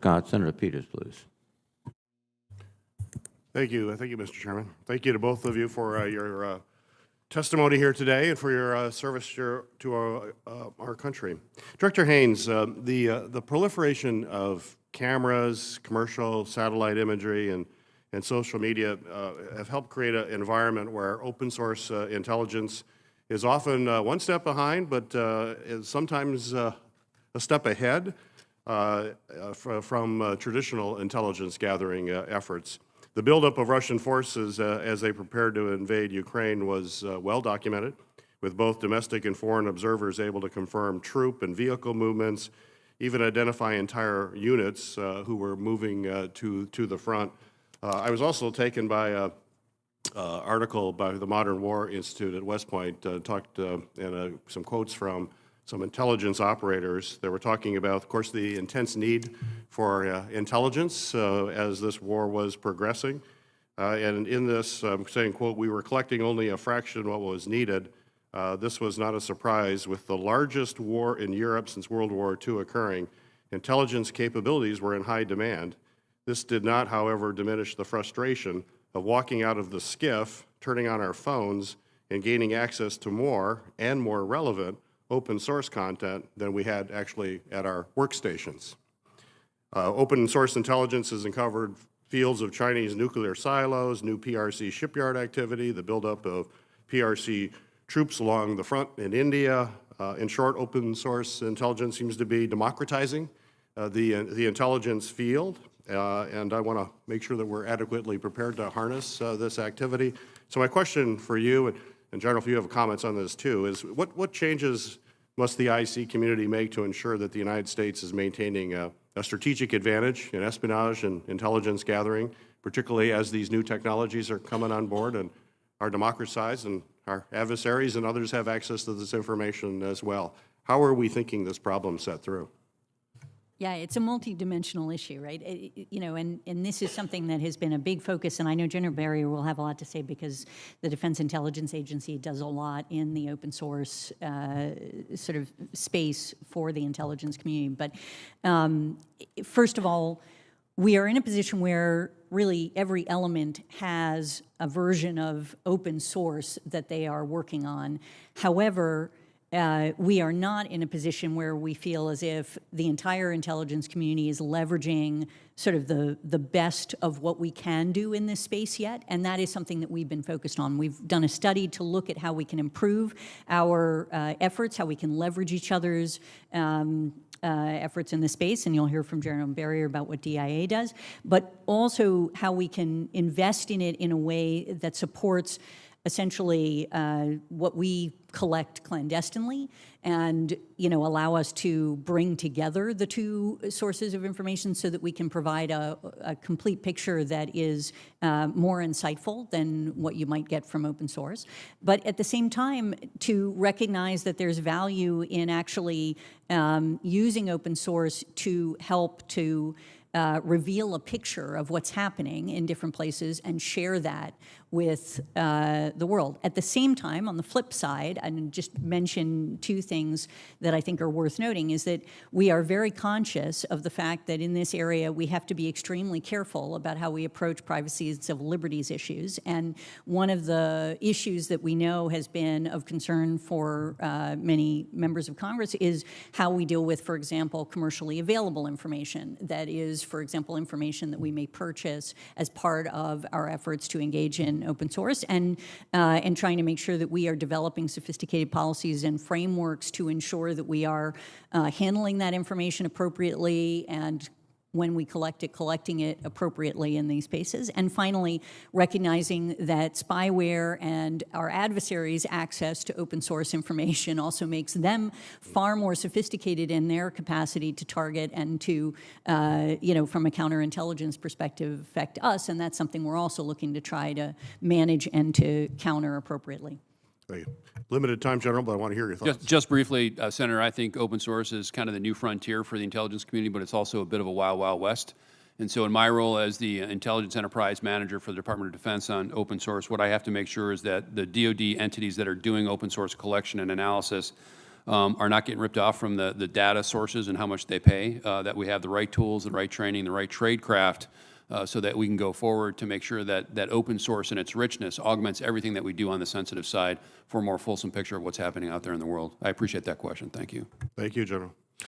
Scott. Senator Peters, please. Thank you, Mr. Chairman. Thank you to both of you for your testimony here today and for your service to our country. Director Haines, the proliferation of cameras, commercial satellite imagery, and social media have helped create an environment where open source intelligence is often one step behind, but is sometimes a step ahead from traditional intelligence gathering efforts. The buildup of Russian forces as they prepared to invade Ukraine was well documented, with both domestic and foreign observers able to confirm troop and vehicle movements, even identify entire units who were moving to the front. I was also taken by an article by the Modern War Institute at West Point, and some quotes from some intelligence operators that were talking about, of course, the intense need for intelligence as this war was progressing. And in this, saying, quote, "We were collecting only a fraction of what was needed. This was not a surprise. With the largest war in Europe since World War II occurring, intelligence capabilities were in high demand. This did not, however, diminish the frustration of walking out of the skiff, turning on our phones, and gaining access to more and more relevant open source content than we had actually at our workstations. Open source intelligence has uncovered fields of Chinese nuclear silos, new PRC shipyard activity, the buildup of PRC troops along the front in India. In short, open source intelligence seems to be democratizing the intelligence field, and I want to make sure that we're adequately prepared to harness this activity. So my question for you, and General, if you have comments on this too, is what changes must the IC community make to ensure that the United States is maintaining a strategic advantage in espionage and intelligence gathering, particularly as these new technologies are coming on board and are democratized and our adversaries and others have access to this information as well? How are we thinking this problem set through? Yeah, it's a multidimensional issue, right? And this is something that has been a big focus, and I know General Barrier will have a lot to say because the Defense Intelligence Agency does a lot in the open source sort of space for the intelligence community. But first of all, we are in a position where really every element has a version of open source that they are working on. However, we are not in a position where we feel as if the entire intelligence community is leveraging sort of the best of what we can do in this space yet, and that is something that we've been focused on. We've done a study to look at how we can improve our efforts, how we can leverage each other's efforts in this space, and you'll hear from General Barrier about what DIA does, but also how we can invest in it in a way that supports essentially what we collect clandestinely and allow us to bring together the two sources of information so that we can provide a complete picture that is more insightful than what you might get from open source. But at the same time, to recognize that there's value in actually using open source to help to reveal a picture of what's happening in different places and share that with the world. At the same time, on the flip side, and just mention two things that I think are worth noting, is that we are very conscious of the fact that in this area we have to be extremely careful about how we approach privacy and civil liberties issues. And one of the issues that we know has been of concern for many members of Congress is how we deal with, for example, commercially available information that is, for example, information that we may purchase as part of our efforts to engage in open source, and trying to make sure that we are developing sophisticated policies and frameworks to ensure that we are handling that information appropriately, and when we collect it, collecting it appropriately in these spaces. And finally, recognizing that spyware and our adversaries' access to open source information also makes them far more sophisticated in their capacity to target and to, from a counterintelligence perspective, affect us. And that's something we're also looking to try to manage and to counter appropriately. Thank you. Limited time, General, but I want to hear your thoughts. Just briefly, Senator, I think open source is kind of the new frontier for the intelligence community, but it's also a bit of a wild, wild west. And so in my role as the Intelligence Enterprise Manager for the Department of Defense on open source, what I have to make sure is that the DoD entities that are doing open source collection and analysis are not getting ripped off from the data sources and how much they pay, that we have the right tools, the right training, the right tradecraft, so that we can go forward to make sure that open source and its richness augments everything that we do on the sensitive side for a more fulsome picture of what's happening out there in the world. I appreciate that question. Thank you. Thank you, General.